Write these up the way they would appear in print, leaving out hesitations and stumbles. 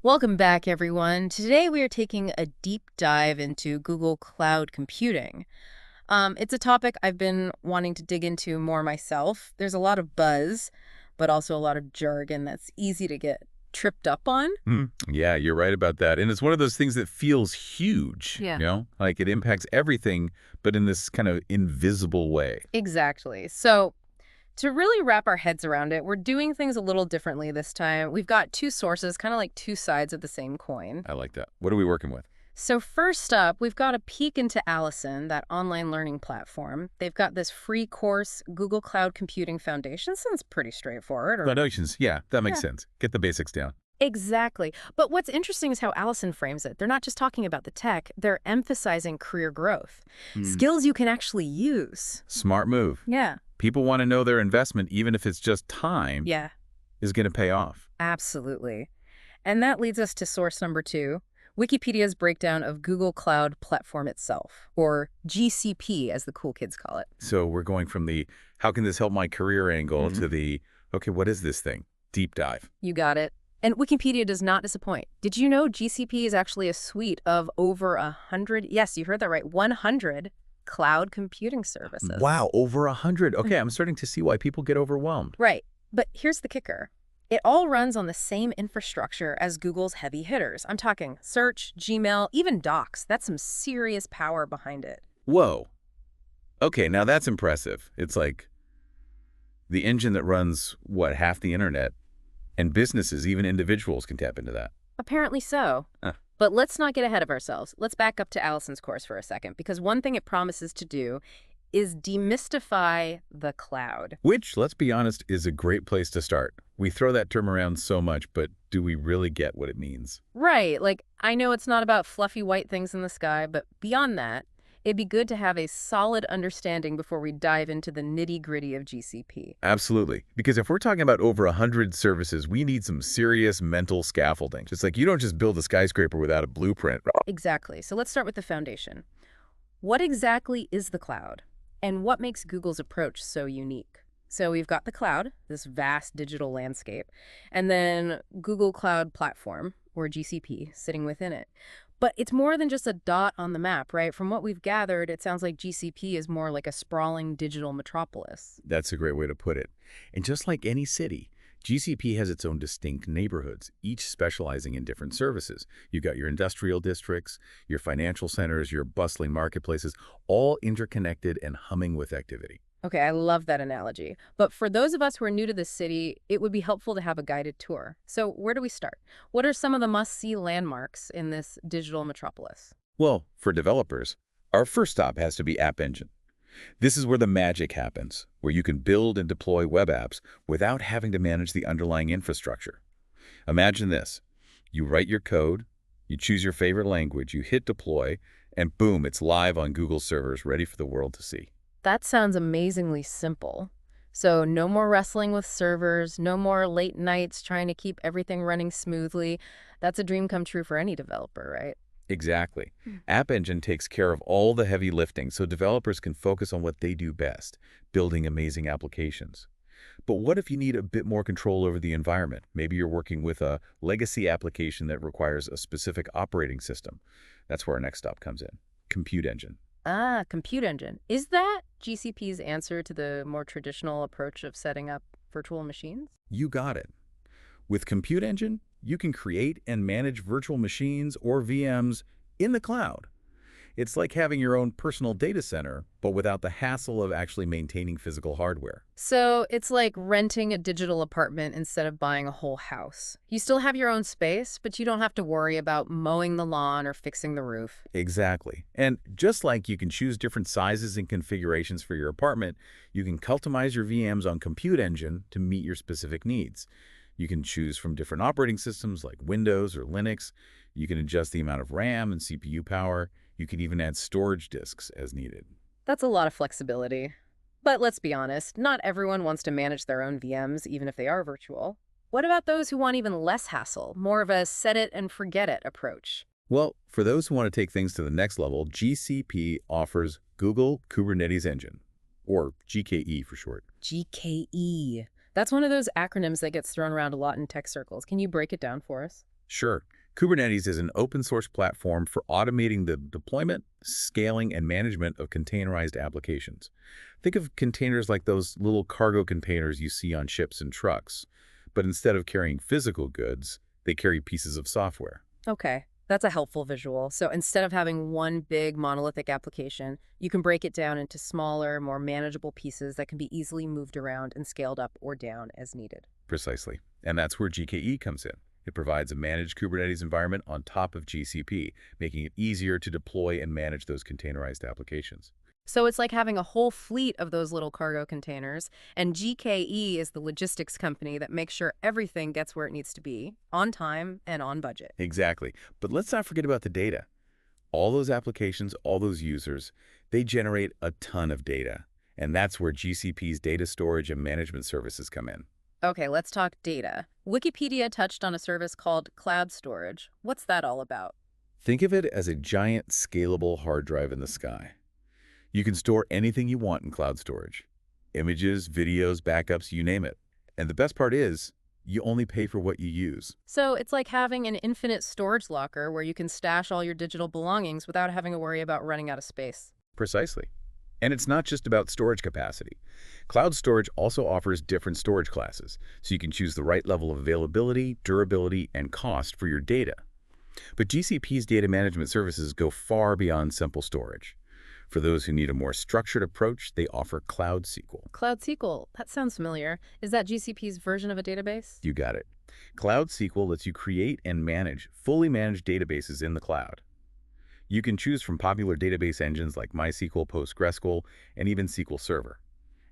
Welcome back, everyone. Today we are taking a deep dive into Google Cloud Computing. It's a topic I've been wanting to dig into more myself. There's a lot of buzz, but also a lot of jargon that's easy to get tripped up on. Yeah, you're right about that. And it's one of those things that feels huge, Yeah. like it impacts everything, but in this kind of invisible way. Exactly. So, to really wrap our heads around it, we're doing things a little differently this time. We've got two sources, kind of like two sides of the same coin. I like that. What are we working with? So first up, we've got a peek into Allison, that online learning platform. They've got this free course, Google Cloud Computing Foundation. Sounds pretty straightforward. Foundations. Yeah, that makes Yeah. sense. Get the basics down. Exactly. But what's interesting is how Allison frames it. They're not just talking about the tech, they're emphasizing career growth, Hmm. skills you can actually use. Smart move. Yeah. People want to know their investment, even if it's just time, Yeah, is going to pay off. absolutely. And that leads us to source number two, Wikipedia's breakdown of Google Cloud Platform itself, or GCP as the cool kids call it. So we're going from the how can this help my career angle Mhm. to the okay, what is this thing? Deep dive. You got it. And Wikipedia does not disappoint. Did you know GCP is actually a suite of over 100, yes, you heard that right, 100 cloud computing services? Wow, over 100. Okay, I'm starting to see why people get overwhelmed. Right. But here's the kicker. It all runs on the same infrastructure as Google's heavy hitters. I'm talking Search, Gmail, even Docs. That's some serious power behind it. Whoa. Okay, now that's impressive. It's like the engine that runs, what, half the internet, and businesses, even individuals, can tap into that. Apparently so. Huh. But let's not get ahead of ourselves. Let's back up to Allison's course for a second, because one thing it promises to do is demystify the cloud. Which, let's be honest, is a great place to start. We throw that term around so much, but do we really get what it means? Right, like, I know it's not about fluffy white things in the sky, but beyond that, it'd be good to have a solid understanding before we dive into the nitty-gritty of GCP. Absolutely. Because if we're talking about over 100 services, we need some serious mental scaffolding. It's like you don't just build a skyscraper without a blueprint. Exactly. So let's start with the foundation. What exactly is the cloud? And what makes Google's approach so unique? So we've got the cloud, this vast digital landscape, and then Google Cloud Platform, or GCP, sitting within it. But it's more than just a dot on the map, right? From what we've gathered, it sounds like GCP is more like a sprawling digital metropolis. That's a great way to put it. And just like any city, GCP has its own distinct neighborhoods, each specializing in different services. You've got your industrial districts, your financial centers, your bustling marketplaces, all interconnected and humming with activity. Okay, I love that analogy. But for those of us who are new to this city, it would be helpful to have a guided tour. So where do we start? What are some of the must-see landmarks in this digital metropolis? Well, for developers, our first stop has to be App Engine. This is where the magic happens, where you can build and deploy web apps without having to manage the underlying infrastructure. Imagine this. You write your code, you choose your favorite language, you hit deploy, and boom, it's live on Google servers ready for the world to see. That sounds amazingly simple. So no more wrestling with servers, no more late nights trying to keep everything running smoothly. That's a dream come true for any developer, right? Exactly. App Engine takes care of all the heavy lifting so developers can focus on what they do best, building amazing applications. But what if you need a bit more control over the environment? Maybe you're working with a legacy application that requires a specific operating system. That's where our next stop comes in. Compute Engine. Ah, Compute Engine. Is that GCP's answer to the more traditional approach of setting up virtual machines? You got it. With Compute Engine, you can create and manage virtual machines or VMs in the cloud. It's like having your own personal data center, but without the hassle of actually maintaining physical hardware. So it's like renting a digital apartment instead of buying a whole house. You still have your own space, but you don't have to worry about mowing the lawn or fixing the roof. Exactly. And just like you can choose different sizes and configurations for your apartment, you can customize your VMs on Compute Engine to meet your specific needs. You can choose from different operating systems like Windows or Linux. You can adjust the amount of RAM and CPU power. You can even add storage disks as needed. That's a lot of flexibility. But let's be honest, not everyone wants to manage their own VMs, even if they are virtual. What about those who want even less hassle, more of a set it and forget it approach? Well, for those who want to take things to the next level, GCP offers Google Kubernetes Engine, or GKE for short. GKE. That's one of those acronyms that gets thrown around a lot in tech circles. Can you break it down for us? Sure. Kubernetes is an open-source platform for automating the deployment, scaling, and management of containerized applications. Think of containers like those little cargo containers you see on ships and trucks. But instead of carrying physical goods, they carry pieces of software. Okay, that's a helpful visual. So instead of having one big monolithic application, you can break it down into smaller, more manageable pieces that can be easily moved around and scaled up or down as needed. Precisely. And that's where GKE comes in. It provides a managed Kubernetes environment on top of GCP, making it easier to deploy and manage those containerized applications. So it's like having a whole fleet of those little cargo containers, and GKE is the logistics company that makes sure everything gets where it needs to be, on time and on budget. Exactly. But let's not forget about the data. All those applications, all those users, they generate a ton of data. And that's where GCP's data storage and management services come in. Okay, let's talk data. Wikipedia touched on a service called cloud storage. What's that all about? Think of it as a giant scalable hard drive in the sky. You can store anything you want in cloud storage. Images, videos, backups, you name it. And the best part is, you only pay for what you use. So it's like having an infinite storage locker where you can stash all your digital belongings without having to worry about running out of space. Precisely. And it's not just about storage capacity. Cloud storage also offers different storage classes, so you can choose the right level of availability, durability, and cost for your data. But GCP's data management services go far beyond simple storage. For those who need a more structured approach, they offer Cloud SQL. Cloud SQL, that sounds familiar. Is that GCP's version of a database? You got it. Cloud SQL lets you create and manage fully managed databases in the cloud. You can choose from popular database engines like MySQL, PostgreSQL, and even SQL Server.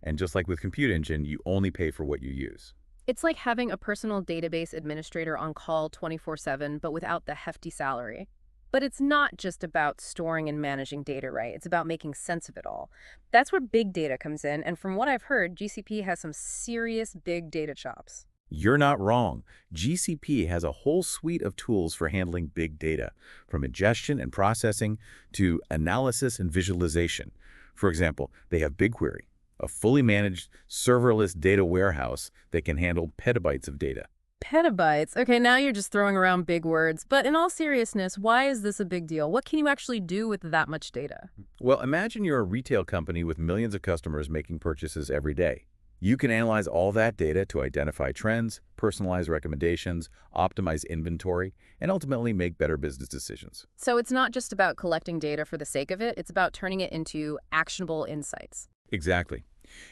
And just like with Compute Engine, you only pay for what you use. It's like having a personal database administrator on call 24/7, but without the hefty salary. But it's not just about storing and managing data, right? It's about making sense of it all. That's where big data comes in, and from what I've heard, GCP has some serious big data chops. You're not wrong. GCP has a whole suite of tools for handling big data, from ingestion and processing to analysis and visualization. For example, they have BigQuery, a fully managed serverless data warehouse that can handle petabytes of data. Petabytes. Okay, now you're just throwing around big words. But in all seriousness, why is this a big deal? What can you actually do with that much data? Well, imagine you're a retail company with millions of customers making purchases every day. You can analyze all that data to identify trends, personalize recommendations, optimize inventory, and ultimately make better business decisions. So it's not just about collecting data for the sake of it, it's about turning it into actionable insights. Exactly.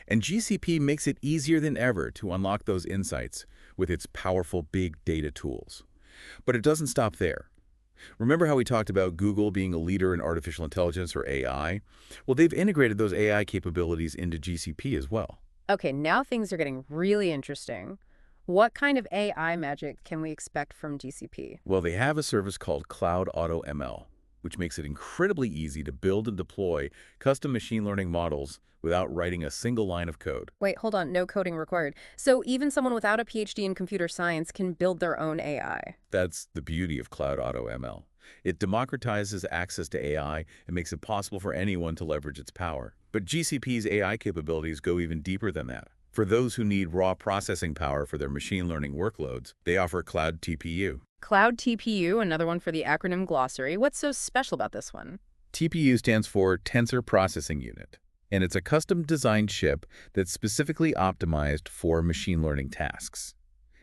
And GCP makes it easier than ever to unlock those insights with its powerful big data tools. But it doesn't stop there. Remember how we talked about Google being a leader in artificial intelligence or AI? Well, they've integrated those AI capabilities into GCP as well. Okay, now things are getting really interesting. What kind of AI magic can we expect from GCP? Well, they have a service called Cloud Auto ML, which makes it incredibly easy to build and deploy custom machine learning models without writing a single line of code. Wait, hold on, no coding required. So even someone without a PhD in computer science can build their own AI. That's the beauty of Cloud Auto ML. It democratizes access to AI and makes it possible for anyone to leverage its power. But GCP's AI capabilities go even deeper than that. For those who need raw processing power for their machine learning workloads, they offer Cloud TPU. Cloud TPU, another one for the acronym glossary. What's so special about this one? TPU stands for Tensor Processing Unit, and it's a custom-designed chip that's specifically optimized for machine learning tasks.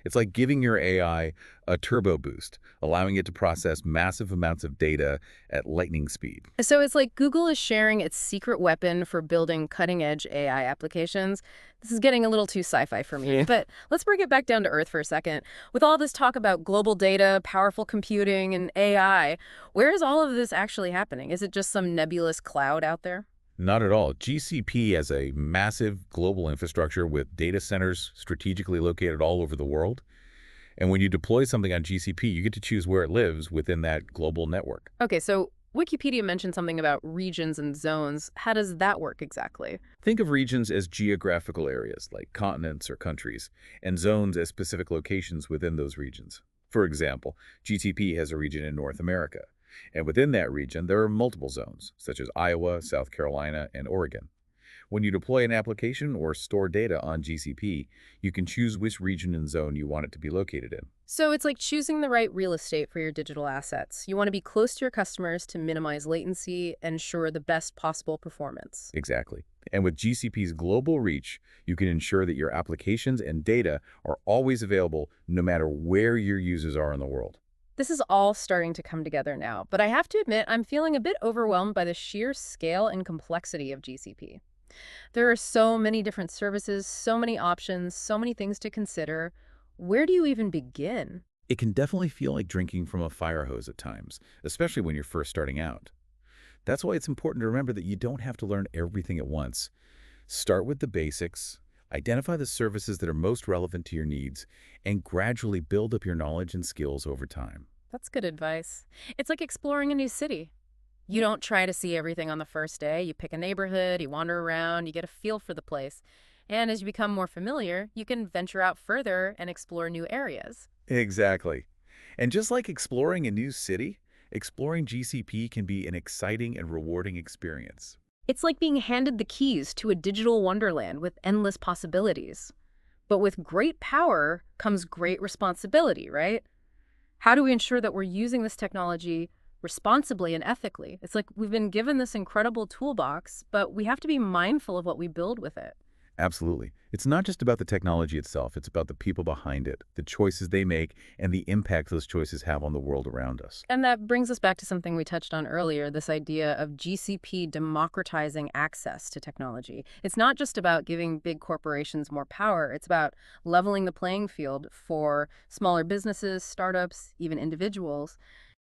It's like giving your AI a turbo boost, allowing it to process massive amounts of data at lightning speed. So it's like Google is sharing its secret weapon for building cutting-edge AI applications. This is getting a little too sci-fi for me, but let's bring it back down to earth for a second. With all this talk about global data, powerful computing, and AI, where is all of this actually happening? Is it just some nebulous cloud out there? Not at all. GCP has a massive global infrastructure with data centers strategically located all over the world. And when you deploy something on GCP, you get to choose where it lives within that global network. Okay, so Wikipedia mentioned something about regions and zones. How does that work exactly? Think of regions as geographical areas, like continents or countries, and zones as specific locations within those regions. For example, GCP has a region in North America. And within that region, there are multiple zones, such as Iowa, South Carolina, and Oregon. When you deploy an application or store data on GCP, you can choose which region and zone you want it to be located in. So it's like choosing the right real estate for your digital assets. You want to be close to your customers to minimize latency, ensure the best possible performance. Exactly. And with GCP's global reach, you can ensure that your applications and data are always available no matter where your users are in the world. This is all starting to come together now, but I have to admit I'm feeling a bit overwhelmed by the sheer scale and complexity of GCP. There are so many different services, so many options, so many things to consider. Where do you even begin? It can definitely feel like drinking from a fire hose at times, especially when you're first starting out. That's why it's important to remember that you don't have to learn everything at once. Start with the basics, identify the services that are most relevant to your needs, and gradually build up your knowledge and skills over time. That's good advice. It's like exploring a new city. You don't try to see everything on the first day. You pick a neighborhood, you wander around, you get a feel for the place. And as you become more familiar, you can venture out further and explore new areas. Exactly. And just like exploring a new city, exploring GCP can be an exciting and rewarding experience. It's like being handed the keys to a digital wonderland with endless possibilities. But with great power comes great responsibility, right? How do we ensure that we're using this technology responsibly and ethically? It's like we've been given this incredible toolbox, but we have to be mindful of what we build with it. Absolutely. It's not just about the technology itself, it's about the people behind it, the choices they make, and the impact those choices have on the world around us. And that brings us back to something we touched on earlier, this idea of GCP democratizing access to technology. It's not just about giving big corporations more power, it's about leveling the playing field for smaller businesses, startups, even individuals.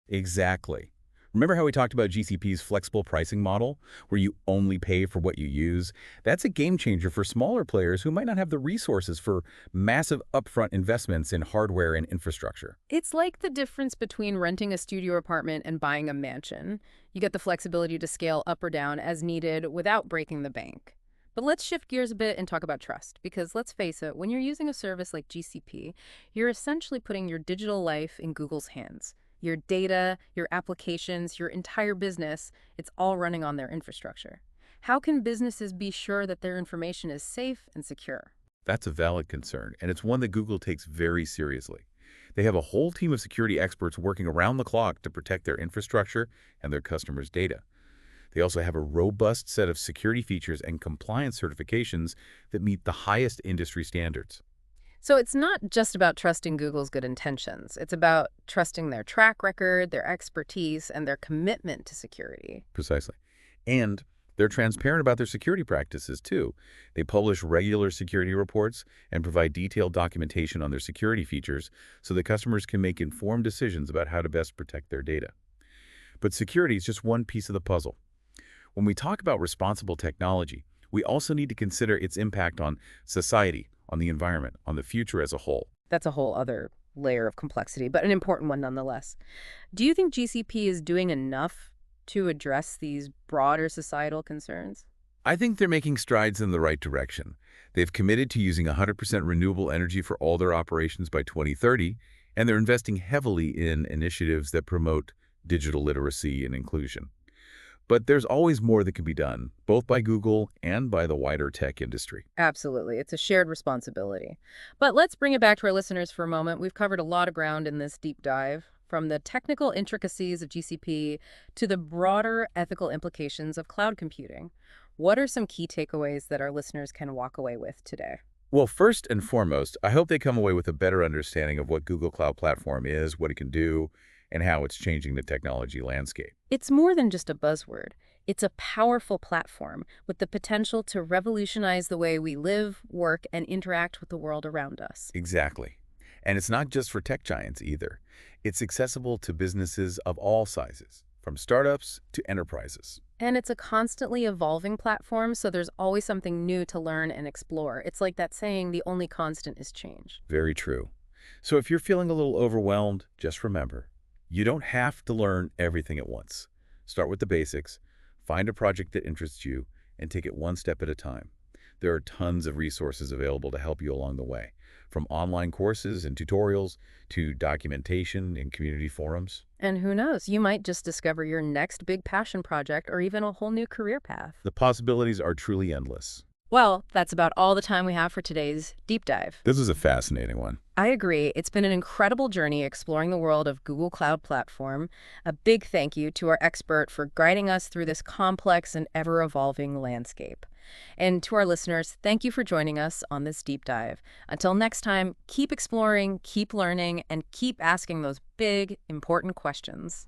Exactly. Remember how we talked about GCP's flexible pricing model, where you only pay for what you use? That's a game changer for smaller players who might not have the resources for massive upfront investments in hardware and infrastructure. It's like the difference between renting a studio apartment and buying a mansion. You get the flexibility to scale up or down as needed without breaking the bank. But let's shift gears a bit and talk about trust, because let's face it, when you're using a service like GCP, you're essentially putting your digital life in Google's hands. Your data, your applications, your entire business, it's all running on their infrastructure. How can businesses be sure that their information is safe and secure? That's a valid concern, and it's one that Google takes very seriously. They have a whole team of security experts working around the clock to protect their infrastructure and their customers' data. They also have a robust set of security features and compliance certifications that meet the highest industry standards. So it's not just about trusting Google's good intentions. It's about trusting their track record, their expertise, and their commitment to security. Precisely. And they're transparent about their security practices, too. They publish regular security reports and provide detailed documentation on their security features so that customers can make informed decisions about how to best protect their data. But security is just one piece of the puzzle. When we talk about responsible technology, we also need to consider its impact on society, on the environment, on the future as a whole. That's a whole other layer of complexity, but an important one nonetheless. Do you think GCP is doing enough to address these broader societal concerns? I think they're making strides in the right direction. They've committed to using 100% renewable energy for all their operations by 2030, and they're investing heavily in initiatives that promote digital literacy and inclusion. But there's always more that can be done, both by Google and by the wider tech industry. Absolutely. It's a shared responsibility. But let's bring it back to our listeners for a moment. We've covered a lot of ground in this deep dive, from the technical intricacies of GCP to the broader ethical implications of cloud computing. What are some key takeaways that our listeners can walk away with today? Well, first and foremost, I hope they come away with a better understanding of what Google Cloud Platform is, what it can do, and how it's changing the technology landscape. It's more than just a buzzword. It's a powerful platform with the potential to revolutionize the way we live, work, and interact with the world around us. Exactly. And it's not just for tech giants either. It's accessible to businesses of all sizes, from startups to enterprises. And it's a constantly evolving platform, so there's always something new to learn and explore. It's like that saying, the only constant is change. Very true. So if you're feeling a little overwhelmed, just remember, you don't have to learn everything at once. Start with the basics, find a project that interests you, and take it one step at a time. There are tons of resources available to help you along the way, from online courses and tutorials to documentation and community forums. And who knows, you might just discover your next big passion project or even a whole new career path. The possibilities are truly endless. Well, that's about all the time we have for today's deep dive. This is a fascinating one. I agree. It's been an incredible journey exploring the world of Google Cloud Platform. A big thank you to our expert for guiding us through this complex and ever-evolving landscape. And to our listeners, thank you for joining us on this deep dive. Until next time, keep exploring, keep learning, and keep asking those big, important questions.